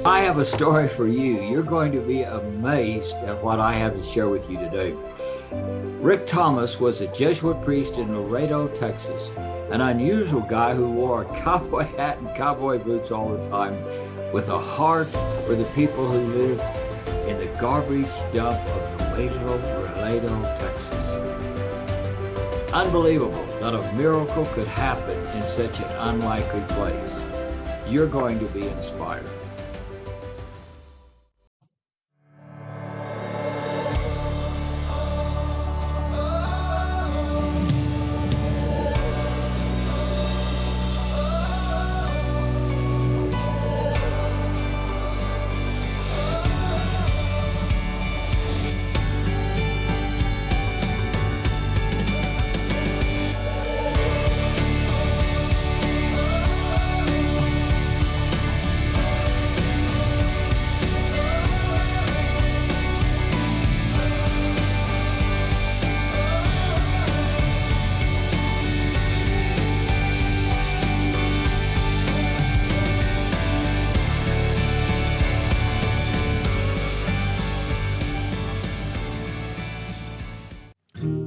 I have a story for you. You're going to be amazed at what I have to share with you today. Rick Thomas was a Jesuit priest in Laredo, Texas, an unusual guy who wore a cowboy hat and cowboy boots all the time, with a heart for the people who lived in the garbage dump of Laredo, Texas. Unbelievable that a miracle could happen in such an unlikely place. You're going to be inspired.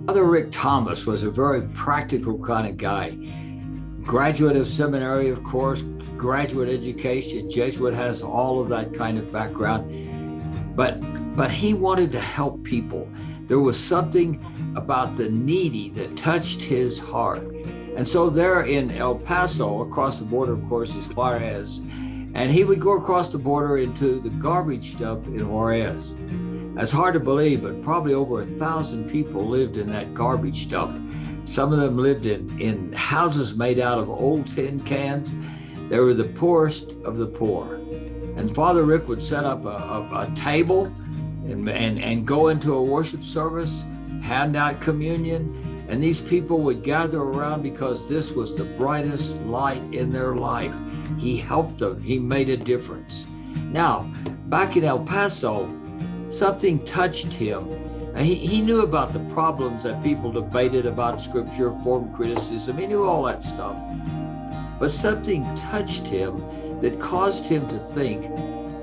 Father Rick Thomas was a very practical kind of guy. Graduate of seminary, of course, graduate education. Jesuit has all of that kind of background. But he wanted to help people. There was something about the needy that touched his heart. And so there in El Paso, across the border, of course, is Juarez. And he would go across the border into the garbage dump in Juarez. It's hard to believe, but probably over 1,000 people lived in that garbage dump. Some of them lived in houses made out of old tin cans. They were the poorest of the poor. And Father Rick would set up a table and go into a worship service, hand out communion, and these people would gather around because this was the brightest light in their life. He helped them. He made a difference. Now, back in El Paso, something touched him. He knew about the problems that people debated about scripture, form criticism. He knew all that stuff. But something touched him that caused him to think,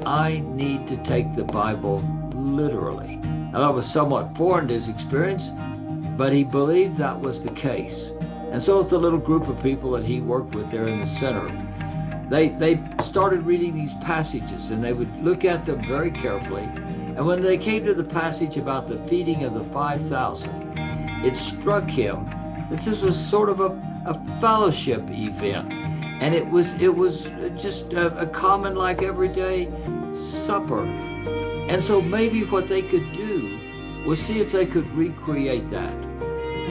I need to take the Bible literally. Now, that was somewhat foreign to his experience, but he believed that was the case. And so with the little group of people that he worked with there in the center, they started reading these passages, and they would look at them very carefully. And when they came to the passage about the feeding of the 5,000, it struck him that this was sort of a fellowship event. And it was just a common, like, everyday supper. And so maybe what they could do was see if they could recreate that.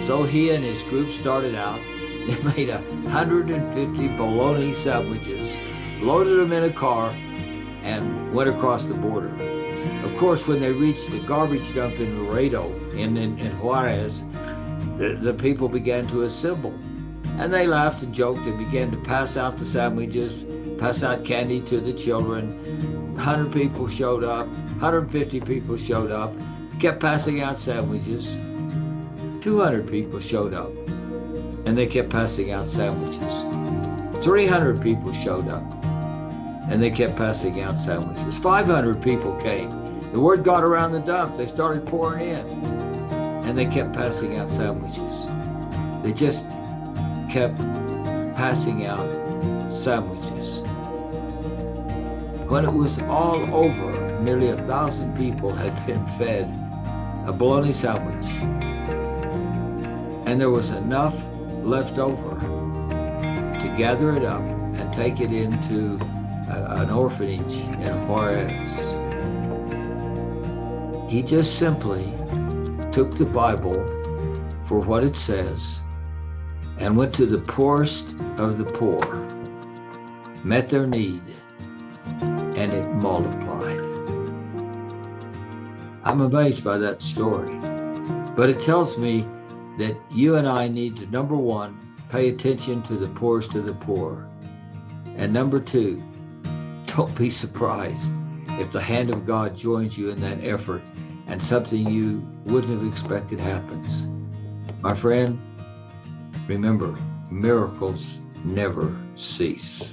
So he and his group started out. They made 150 bologna sandwiches, loaded them in a car, and went across the border. Of course, when they reached the garbage dump in Laredo, in Juarez, the people began to assemble. And they laughed and joked and began to pass out the sandwiches, pass out candy to the children. 100 people showed up, 150 people showed up, kept passing out sandwiches. 200 people showed up, and they kept passing out sandwiches. 300 people showed up, and they kept passing out sandwiches. 500 people came. The word got around the dump. They started pouring in, and they kept passing out sandwiches. They just kept passing out sandwiches. When it was all over, nearly 1,000 people had been fed a bologna sandwich, and there was enough left over to gather it up and take it into an orphanage in Juarez. He just simply took the Bible for what it says and went to the poorest of the poor, met their need, and it multiplied. I'm amazed by that story, but it tells me that you and I need to, number one, pay attention to the poorest of the poor. And number two, don't be surprised if the hand of God joins you in that effort and something you wouldn't have expected happens. My friend, remember, miracles never cease.